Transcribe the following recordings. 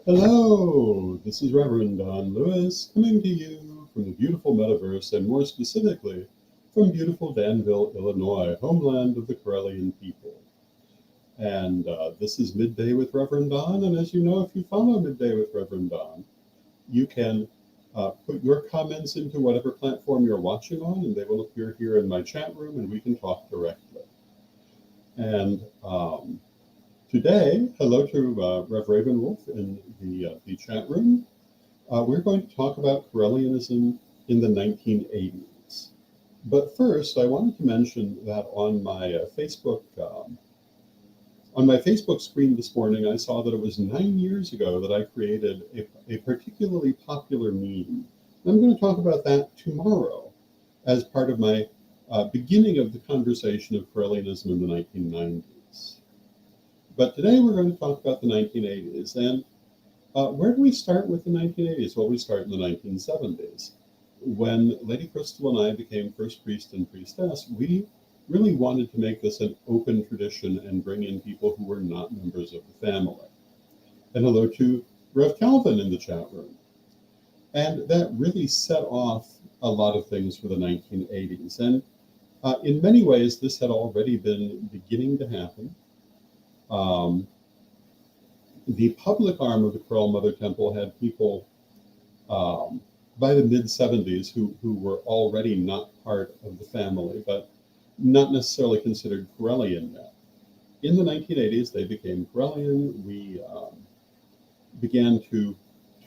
Hello, this is Reverend Don Lewis coming to you from the beautiful metaverse and more specifically from beautiful Danville, Illinois, homeland of the Correllian people. And this is Midday with Reverend Don. And as you know, if you follow Midday with Reverend Don, you can put your comments into whatever platform you're watching on, and they will appear here in my chat room and we can talk directly. And today, hello to Rev Ravenwolf in the chat room. We're going to talk about Correllianism in the 1980s. But first, I wanted to mention that on my Facebook screen this morning, I saw that it was 9 years ago that I created a particularly popular meme. I'm going to talk about that tomorrow as part of my beginning of the conversation of Correllianism in the 1990s. But today we're going to talk about the 1980s. And where do we start with the 1980s? Well, we start in the 1970s. When Lady Crystal and I became first priest and priestess, we really wanted to make this an open tradition and bring in people who were not members of the family. And hello to Rev Calvin in the chat room. And that really set off a lot of things for the 1980s. And in many ways, this had already been beginning to happen. The public arm of the Corel Mother Temple had people by the mid-70s who were already not part of the family, but not necessarily considered Correllian yet. In the 1980s, they became Correllian. We began to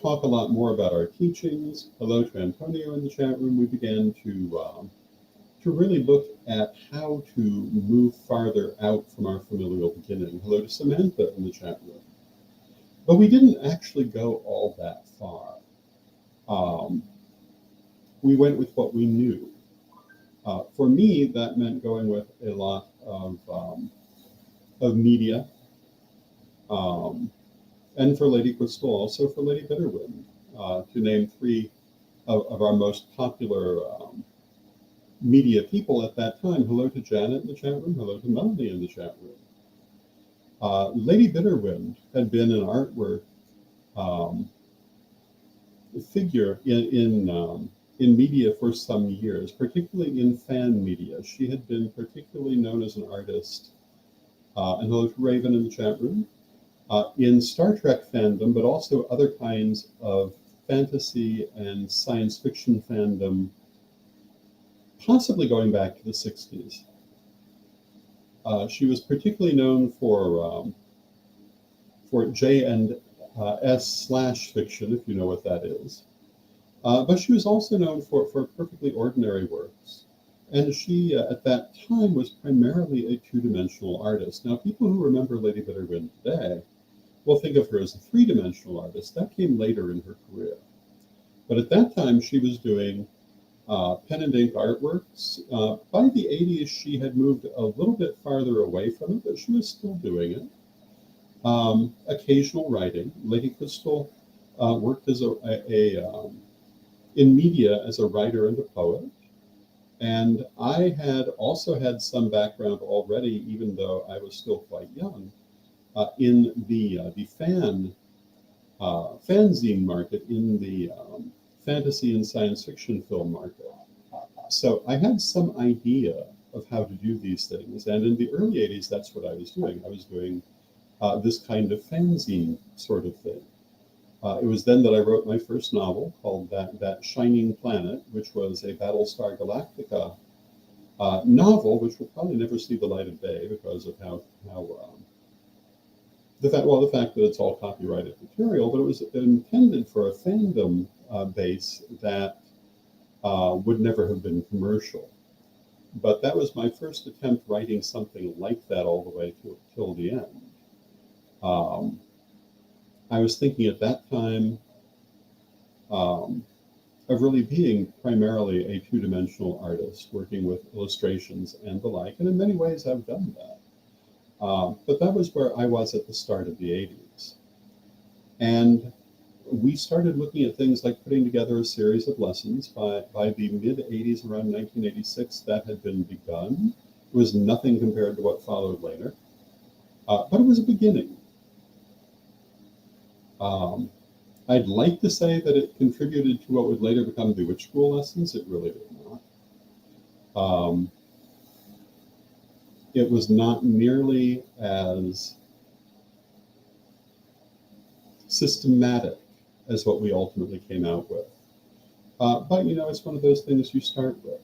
talk a lot more about our teachings. Hello to Antonio in the chat room. We began to really look at how to move farther out from our familial beginning. Hello to Samantha in the chat room. But we didn't actually go all that far. We went with what we knew. For me, that meant going with a lot of media, and for Lady Crystal, also for Lady Bitterwind, to name three of our most popular media people at that time. Hello to Janet in the chat room. Hello to Melanie in the chat room. Lady Bitterwind had been an artwork figure in media for some years, particularly in fan media. She had been particularly known as an artist, and hello to Raven in the chat room, in Star Trek fandom, but also other kinds of fantasy and science fiction fandom, possibly going back to the 60s. She was particularly known for J and S/ fiction, if you know what that is. But she was also known for perfectly ordinary works. And she, at that time, was primarily a two-dimensional artist. Now, people who remember Lady Bitterwind today will think of her as a three-dimensional artist. That came later in her career. But at that time, she was doing pen and ink artworks. By the 80s, she had moved a little bit farther away from it, but she was still doing it. Occasional writing. Lady Crystal worked as in media as a writer and a poet. And I had also had some background already, even though I was still quite young, in the fanzine market, in the fantasy and science fiction film market. So I had some idea of how to do these things. And in the early 80s, that's what I was doing. I was doing this kind of fanzine sort of thing. It was then that I wrote my first novel called That Shining Planet, which was a Battlestar Galactica novel, which will probably never see the light of day because of the fact that it's all copyrighted material, but it was intended for a fandom base that would never have been commercial. But that was my first attempt writing something like that all the way till the end. I was thinking at that time of really being primarily a two-dimensional artist, working with illustrations and the like, and in many ways I've done that. But that was where I was at the start of the 80s. And we started looking at things like putting together a series of lessons. By the mid-80s, around 1986, that had been begun. It was nothing compared to what followed later, but it was a beginning. Um, I'd like to say that it contributed to what would later become the witch school lessons. It really did not. It was not nearly as systematic as what we ultimately came out with. But, it's one of those things you start with.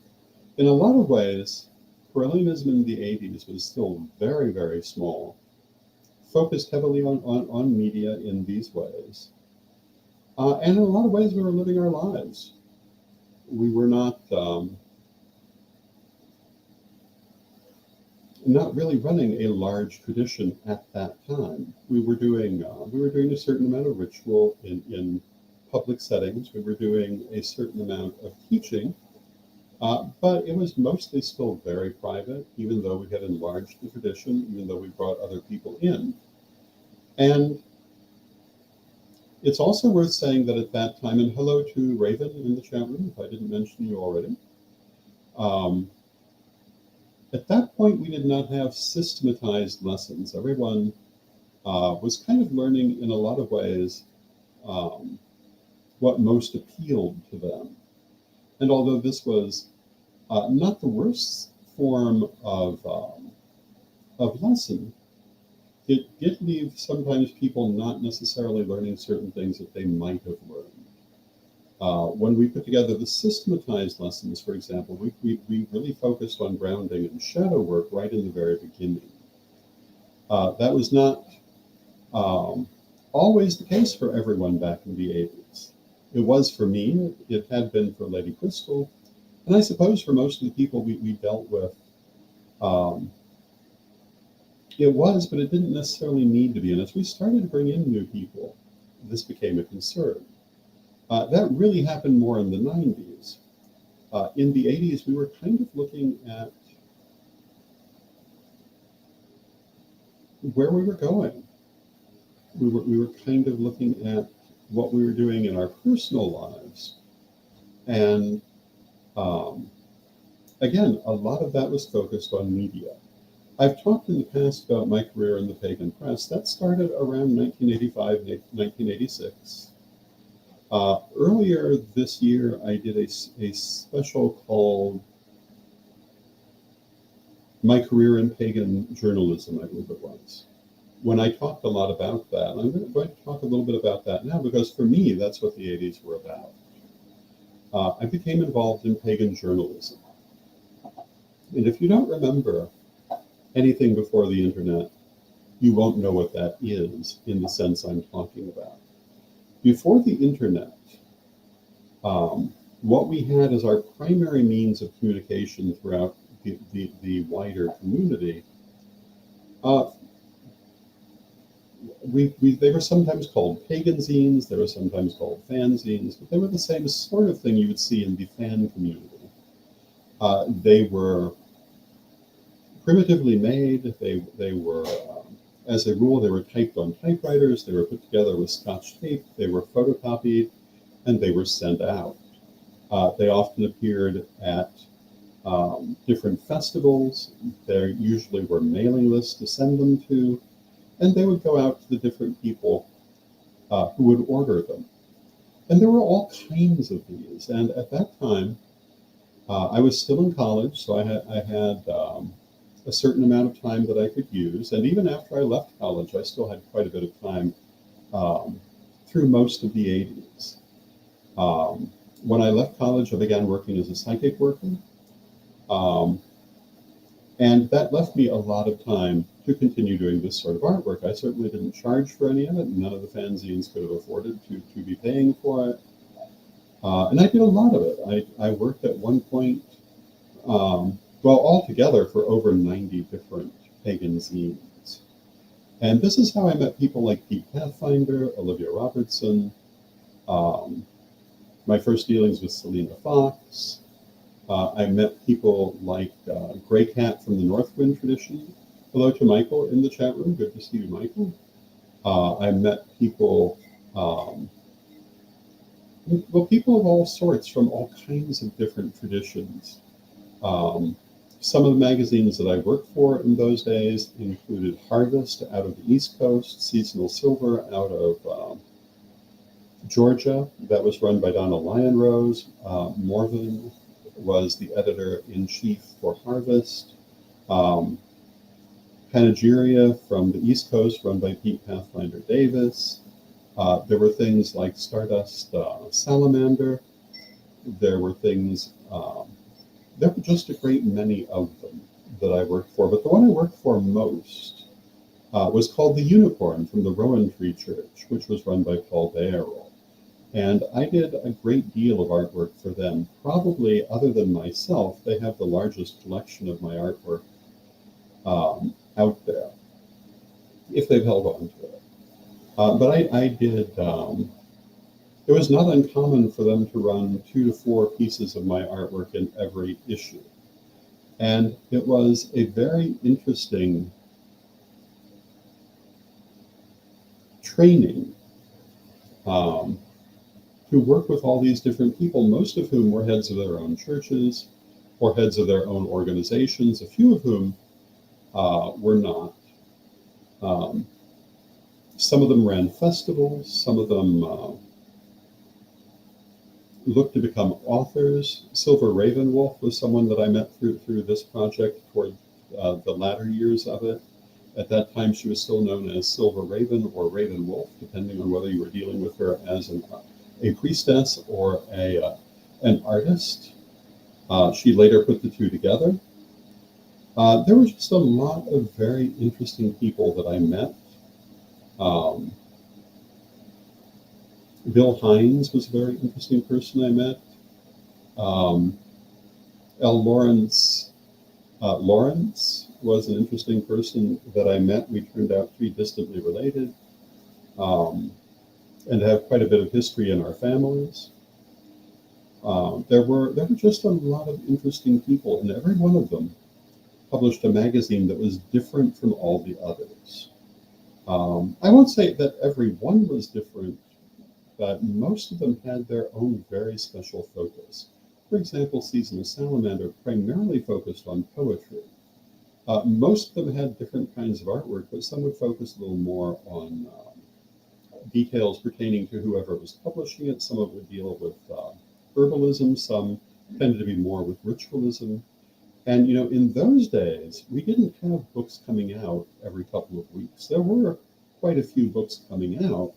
In a lot of ways, Correllianism in the 80s was still very, very small, focused heavily on media in these ways. And in a lot of ways, we were living our lives. We were not really running a large tradition at that time. We were doing a certain amount of ritual in public settings. We were doing a certain amount of teaching, but it was mostly still very private, even though we had enlarged the tradition, even though we brought other people in. And it's also worth saying that at that time, and hello to Raven in the chat room, if I didn't mention you already. At that point, we did not have systematized lessons. Everyone was kind of learning in a lot of ways what most appealed to them. And although this was not the worst form of lesson, it did leave sometimes people not necessarily learning certain things that they might have learned. When we put together the systematized lessons, for example, we really focused on grounding and shadow work right in the very beginning. That was not always the case for everyone back in the 80s. It was for me, it had been for Lady Crystal, and I suppose for most of the people we dealt with, it was, but it didn't necessarily need to be. And as we started to bring in new people, this became a concern. That really happened more in the 90s. In the 80s, we were kind of looking at where we were going. We were kind of looking at what we were doing in our personal lives. And again, a lot of that was focused on media. I've talked in the past about my career in the pagan press. That started around 1985, 1986. Earlier this year, I did a special called My Career in Pagan Journalism, I believe it was. When I talked a lot about that, I'm going to talk a little bit about that now, because for me, that's what the 80s were about. I became involved in pagan journalism. And if you don't remember anything before the internet, you won't know what that is in the sense I'm talking about. Before the internet, what we had as our primary means of communication throughout the wider community, they were sometimes called pagan zines, they were sometimes called fanzines, but they were the same sort of thing you would see in the fan community. They were primitively made. They were, as a rule, they were typed on typewriters. They were put together with Scotch tape. They were photocopied, and they were sent out. They often appeared at different festivals. There usually were mailing lists to send them to, and they would go out to the different people who would order them. And there were all kinds of these. And at that time, I was still in college, so I had a certain amount of time that I could use. And even after I left college, I still had quite a bit of time through most of the 80s. When I left college, I began working as a psychic worker. And that left me a lot of time to continue doing this sort of artwork. I certainly didn't charge for any of it. None of the fanzines could have afforded to be paying for it. And I did a lot of it. I worked at one point, altogether for over 90 different pagan zines. And this is how I met people like Pete Pathfinder, Olivia Robertson, my first dealings with Selena Fox. I met people like Grey Cat from the Northwind tradition. Hello to Michael in the chat room. Good to see you, Michael. I met people, people of all sorts from all kinds of different traditions. Some of the magazines that I worked for in those days included Harvest out of the East Coast, Seasonal Silver out of Georgia, that was run by Donna Lionrose. Morven was the editor-in-chief for Harvest. Um, Panegyria from the East Coast, run by Pete Pathfinder Davis. There were things like Stardust Salamander. There were things, there were just a great many of them that I worked for. But the one I worked for most was called The Unicorn from the Rowan Tree Church, which was run by Paul Bayerl. And I did a great deal of artwork for them. Probably, other than myself, they have the largest collection of my artwork out there, if they've held on to it. But I did, it was not uncommon for them to run 2 to 4 pieces of my artwork in every issue. And it was a very interesting training to work with all these different people, most of whom were heads of their own churches or heads of their own organizations, a few of whom were not. Some of them ran festivals, some of them looked to become authors. Silver Ravenwolf was someone that I met through this project toward the latter years of it. At that time, she was still known as Silver Raven or Raven Wolf, depending on whether you were dealing with her as a priestess or an artist. She later put the two together. There was just a lot of very interesting people that I met. Bill Hines was a very interesting person I met. L. Lawrence was an interesting person that I met. We turned out to be distantly related and have quite a bit of history in our families. There were just a lot of interesting people, and every one of them published a magazine that was different from all the others. I won't say that every one was different, but most of them had their own very special focus. For example, Season of Salamander primarily focused on poetry. Most of them had different kinds of artwork, but some would focus a little more on details pertaining to whoever was publishing it. Some of it would deal with herbalism, some tended to be more with ritualism. And, you know, in those days, we didn't have books coming out every couple of weeks. There were quite a few books coming out,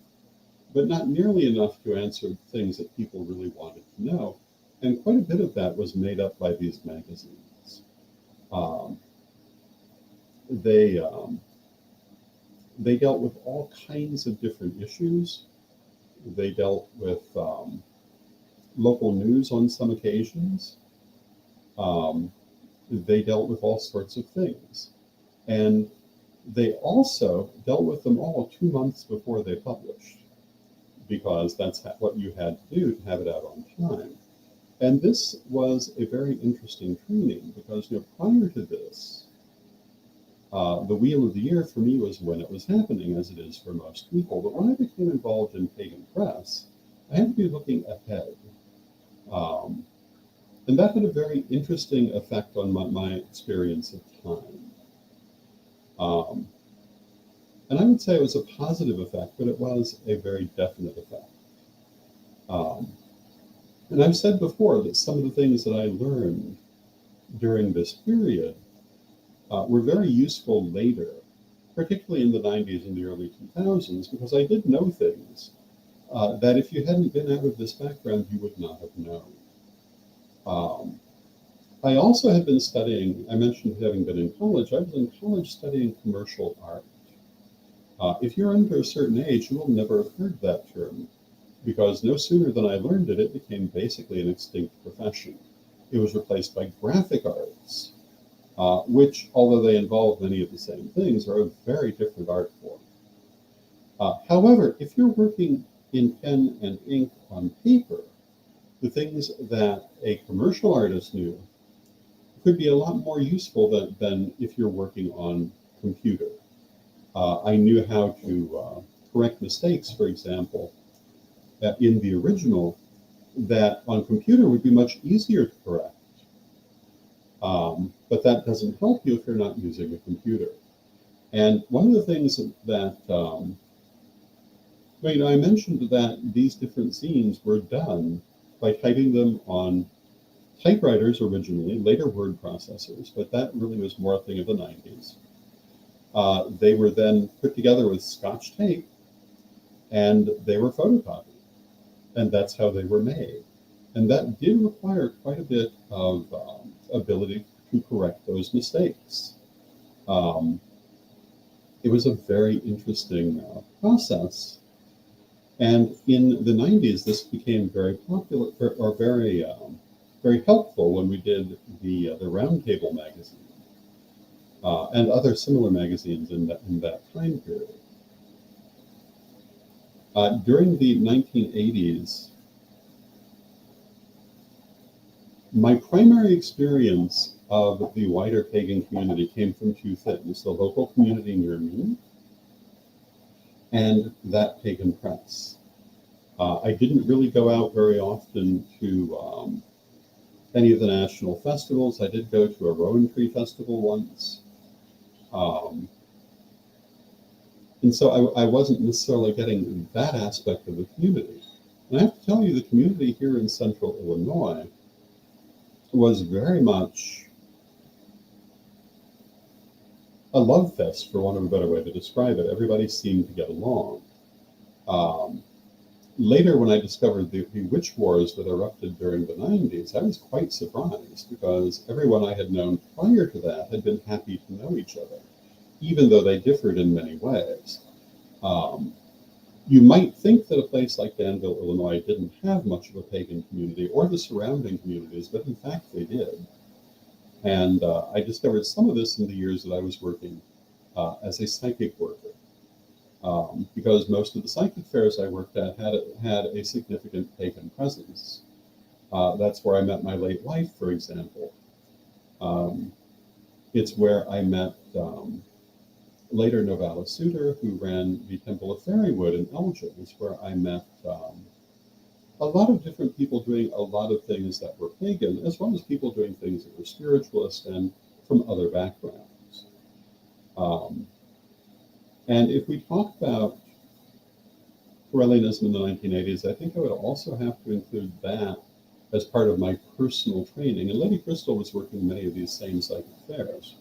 but not nearly enough to answer things that people really wanted to know. And quite a bit of that was made up by these magazines. They dealt with all kinds of different issues. They dealt with local news on some occasions. They dealt with all sorts of things. And they also dealt with them all 2 months before they published, because that's what you had to do to have it out on time. And this was a very interesting training because, you know, prior to this, the Wheel of the Year for me was when it was happening, as it is for most people. But when I became involved in Pagan Press, I had to be looking ahead. And that had a very interesting effect on my experience of time. And I would say it was a positive effect, but it was a very definite effect. And I've said before that some of the things that I learned during this period were very useful later, particularly in the 90s and the early 2000s, because I did know things that if you hadn't been out of this background, you would not have known. I also had been studying, I mentioned having been in college, I was in college studying commercial art. If you're under a certain age, you will never have heard that term, because no sooner than I learned it, it became basically an extinct profession. It was replaced by graphic arts, which, although they involve many of the same things, are a very different art form. However, if you're working in pen and ink on paper, the things that a commercial artist knew could be a lot more useful than if you're working on computer. I knew how to correct mistakes, for example, in the original, that on computer would be much easier to correct. But that doesn't help you if you're not using a computer. And one of the things that Well, I mentioned that these different zines were done by typing them on typewriters originally, later word processors, but that really was more a thing of the 90s. They were then put together with Scotch tape and they were photocopied, and that's how they were made. And that did require quite a bit of ability to correct those mistakes. Um, it was a very interesting process. And in the 90s, this became very popular or very helpful when we did the Roundtable magazine and other similar magazines in that time period. During the 1980s, my primary experience of the wider pagan community came from two things: the local community near me and that pagan press. I didn't really go out very often to any of the national festivals. I did go to a Rowan Tree Festival once. Um, and so I wasn't necessarily getting that aspect of the community. And I have to tell you, the community here in central Illinois was very much a love fest, for want of a better way to describe it. Everybody seemed to get along. Um, Later, when I discovered the witch wars that erupted during the 90s, I was quite surprised because everyone I had known prior to that had been happy to know each other, even though they differed in many ways. Um, you might think that a place like Danville, Illinois didn't have much of a pagan community or the surrounding communities, but in fact they did. And I discovered some of this in the years that I was working as a psychic worker. Because most of the psychic fairs I worked at had a significant pagan presence. That's where I met my late wife, for example. Um, it's where I met later Novala Suter, who ran the Temple of Fairywood in Elgin. It's where I met a lot of different people doing a lot of things that were pagan, as well as people doing things that were spiritualist and from other backgrounds. Um, And if we talk about Correllianism in the 1980s, I think I would also have to include that as part of my personal training. And Lady Crystal was working many of these same psychic fairs.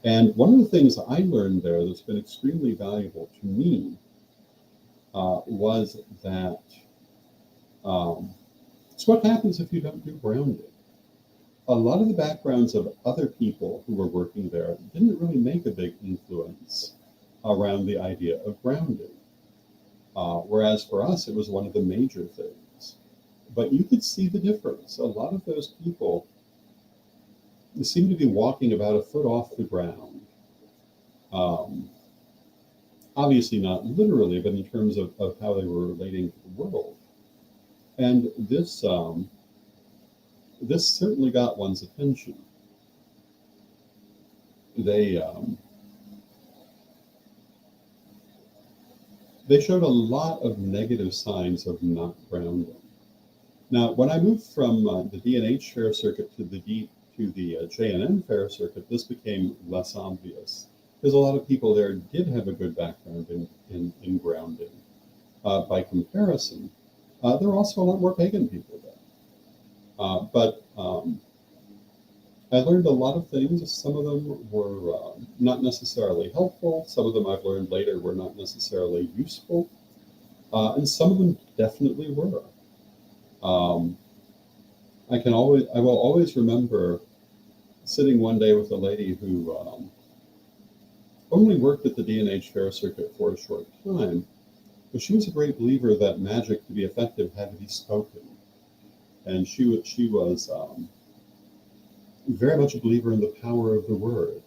And one of the things I learned there that's been extremely valuable to me was that it's what happens if you don't do grounding. A lot of the backgrounds of other people who were working there didn't really make a big influence around the idea of grounding. Whereas for us, it was one of the major things. But you could see the difference. A lot of those people seemed to be walking about a foot off the ground. Obviously not literally, but in terms of how they were relating to the world. And this certainly got one's attention. They showed a lot of negative signs of not grounding. Now, when I moved from the D&H fair circuit to the J&N fair circuit, this became less obvious because a lot of people there did have a good background in grounding. By comparison, there were also a lot more pagan people there. But I learned a lot of things. Some of them were not necessarily helpful. Some of them I've learned later were not necessarily useful. And some of them definitely were. I will always remember sitting one day with a lady who only worked at the D&H fair circuit for a short time, but she was a great believer that magic, to be effective, had to be spoken. And she was very much a believer in the power of the word,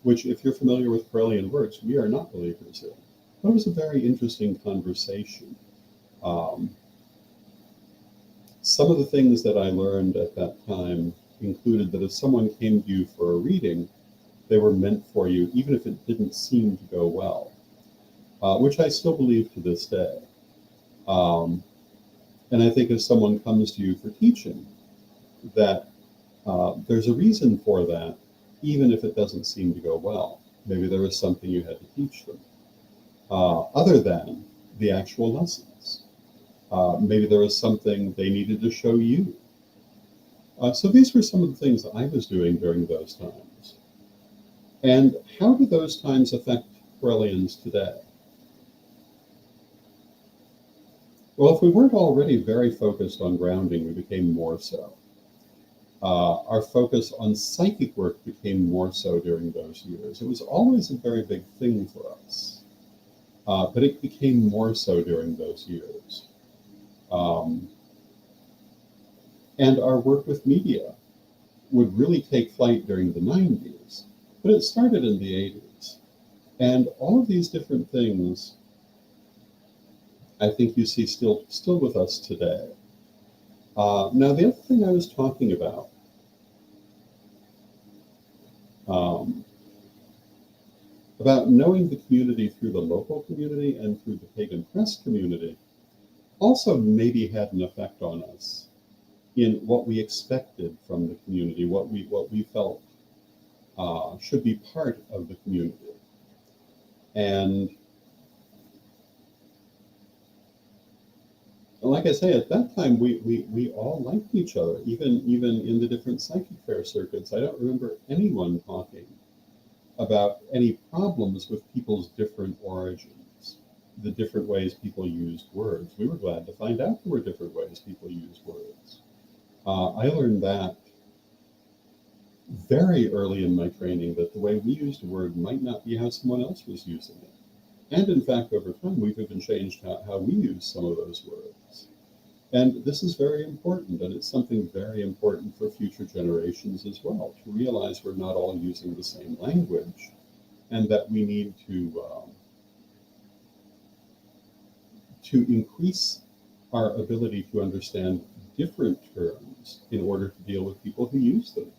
which, if you're familiar with Correllian works, we are not believers in. But it was a very interesting conversation. Some of the things that I learned at that time included that if someone came to you for a reading, they were meant for you, even if it didn't seem to go well, which I still believe to this day. And I think if someone comes to you for teaching, that there's a reason for that, even if it doesn't seem to go well. Maybe there was something you had to teach them. other than the actual lessons. Maybe there was something they needed to show you. So these were some of the things that I was doing during those times. And how do those times affect Correllians today? Well, if we weren't already very focused on grounding, we became more so. Our focus on psychic work became more so during those years. It was always a very big thing for us, but it became more so during those years. And our work with media would really take flight during the 90s, but it started in the 80s. And all of these different things, I think you see still with us today. Now, the other thing I was talking about knowing the community through the local community and through the pagan press community also maybe had an effect on us in what we expected from the community, what we felt should be part of the community. And like I say, at that time, we all liked each other, even in the different psychic fair circuits. I don't remember anyone talking about any problems with people's different origins, the different ways people used words. We were glad to find out there were different ways people used words. I learned that very early in my training, that the way we used a word might not be how someone else was using it. And in fact, over time, we've even changed how we use some of those words. And this is very important, and it's something very important for future generations as well, to realize we're not all using the same language, and that we need to increase our ability to understand different terms in order to deal with people who use them.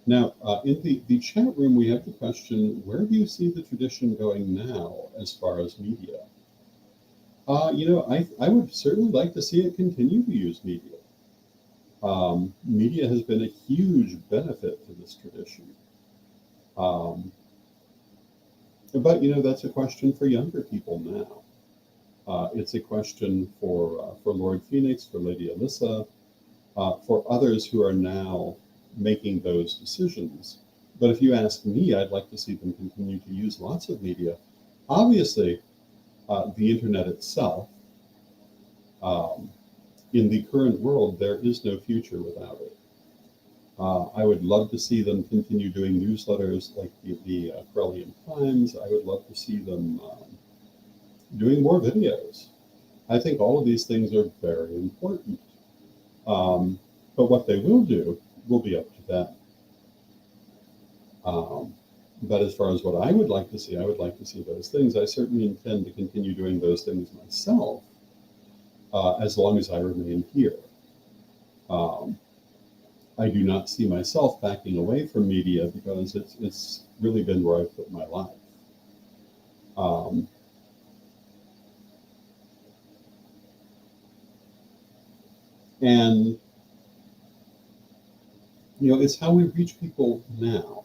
Now, in the chat room, we have the question, where do you see the tradition going now as far as media? I would certainly like to see it continue to use media. Media has been a huge benefit to this tradition. But, that's a question for younger people now. It's a question for Lord Phoenix, for Lady Alyssa, for others who are now making those decisions. But if you ask me, I'd like to see them continue to use lots of media. Obviously, the internet itself, in the current world, there is no future without it. I would love to see them continue doing newsletters like the Correllian Times. I would love to see them doing more videos. I think all of these things are very important. But what they will do will be up to them. But as far as what I would like to see, I would like to see those things. I certainly intend to continue doing those things myself, as long as I remain here. I do not see myself backing away from media, because it's really been where I've put my life. And it's how we reach people now.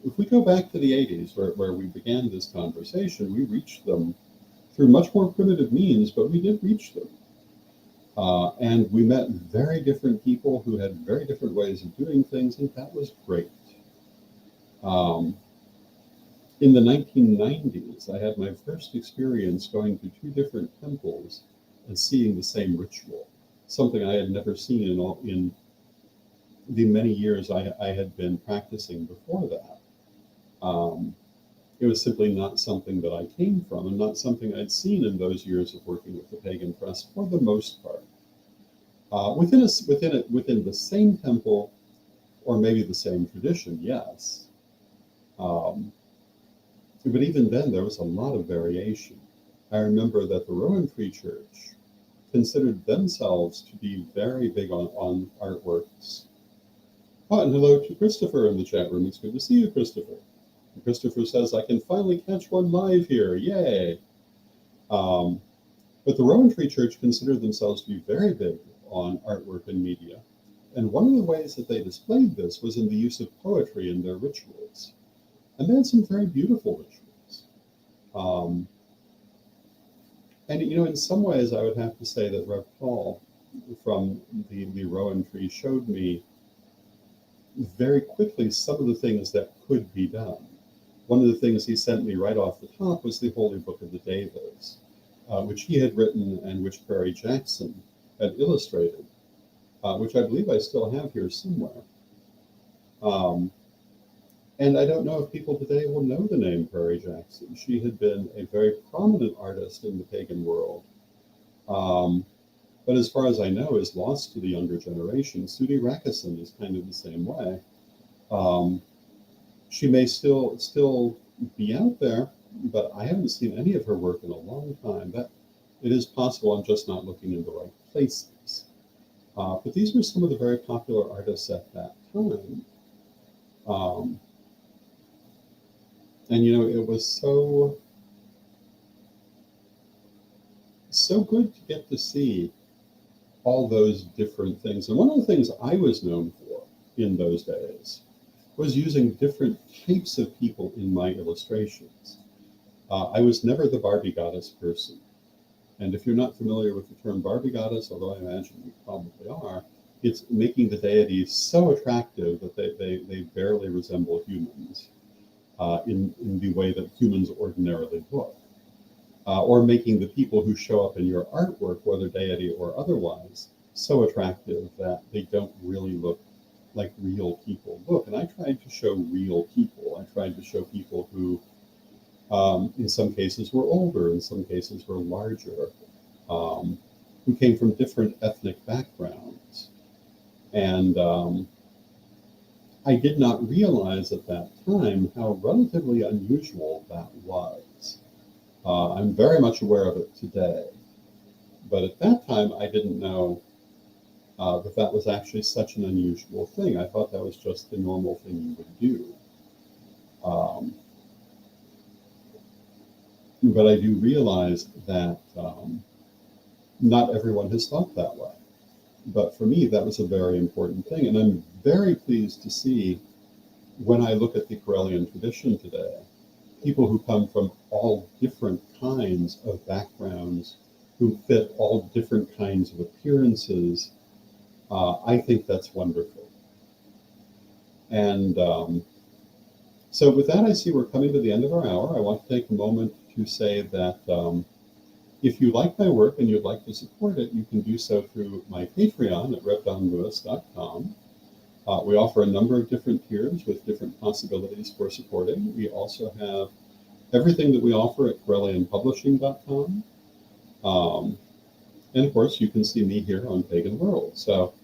If we go back to the 80s, where we began this conversation, we reached them through much more primitive means, but we did reach them. And we met very different people who had very different ways of doing things, and that was great. In the 1990s, I had my first experience going to two different temples and seeing the same ritual, something I had never seen in the many years I had been practicing before that. It was simply not something that I came from, and not something I'd seen in those years of working with the pagan press for the most part. Within the same temple, or maybe the same tradition, yes. But even then, there was a lot of variation. I remember that the Roman Free Church considered themselves to be very big on artworks. Oh, and hello to Christopher in the chat room. It's good to see you, Christopher. And Christopher says, I can finally catch one live here. Yay. But the Roman Free Church considered themselves to be very big on artwork and media. And one of the ways that they displayed this was in the use of poetry in their rituals. And they had some very beautiful rituals. Um, and, in some ways, I would have to say that Rev Paul from the Rowan Tree showed me very quickly some of the things that could be done. One of the things he sent me right off the top was the Holy Book of the Devas, which he had written and which Perry Jackson had illustrated, which I believe I still have here somewhere. Um, and I don't know if people today will know the name Perry Jackson. She had been a very prominent artist in the pagan world, but as far as I know, is lost to the younger generation. Sudi Rakison is kind of the same way. Um, she may still be out there, but I haven't seen any of her work in a long time. That it is possible I'm just not looking in the right places. But these were some of the very popular artists at that time. Um, and it was so good to get to see all those different things. And one of the things I was known for in those days was using different types of people in my illustrations. I was never the Barbie goddess person. And if you're not familiar with the term Barbie goddess, although I imagine you probably are, it's making the deities so attractive that they barely resemble humans in the way that humans ordinarily look. Or making the people who show up in your artwork, whether deity or otherwise, so attractive that they don't really look like real people look. And I tried to show real people. I tried to show people who, in some cases, were older, in some cases, were larger, who came from different ethnic backgrounds. And I did not realize at that time how relatively unusual that was. I'm very much aware of it today. But at that time, I didn't know that was actually such an unusual thing. I thought that was just the normal thing you would do. But I do realize that not everyone has thought that way. But for me, that was a very important thing. And I'm very pleased to see, when I look at the Correllian tradition today, people who come from all different kinds of backgrounds, who fit all different kinds of appearances. I think that's wonderful. And so with that, I see we're coming to the end of our hour. I want to take a moment to say that if you like my work and you'd like to support it, you can do so through my Patreon at revdonlewis.com. We offer a number of different tiers with different possibilities for supporting. We also have everything that we offer at correllianpublishing.com. And of course, you can see me here on Pagan World. So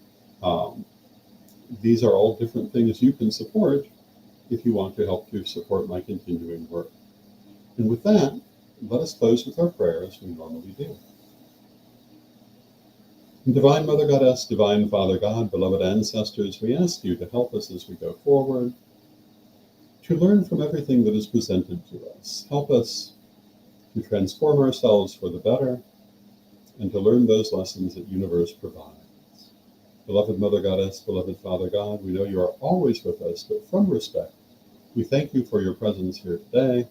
these are all different things you can support if you want to help to support my continuing work. And with that, let us close with our prayer as we normally do. Divine Mother Goddess, Divine Father God, beloved ancestors, we ask you to help us as we go forward, to learn from everything that is presented to us. Help us to transform ourselves for the better and to learn those lessons that universe provides. Beloved Mother Goddess, beloved Father God, we know you are always with us, but from respect, we thank you for your presence here today,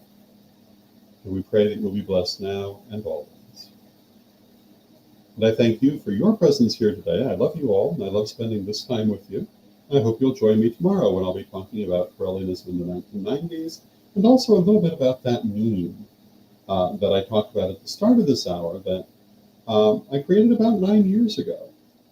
and we pray that you'll be blessed now and always. And I thank you for your presence here today. I love you all, and I love spending this time with you. I hope you'll join me tomorrow when I'll be talking about Correllianism in the 1990s, and also a little bit about that meme that I talked about at the start of this hour that I created about 9 years ago.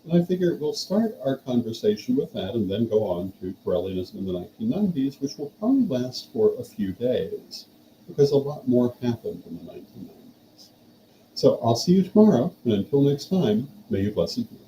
And I figure we'll start our conversation with that and then go on to Correllianism in the 1990s, which will probably last for a few days, because a lot more happened in the 1990s. So I'll see you tomorrow, and until next time, may you blessed be.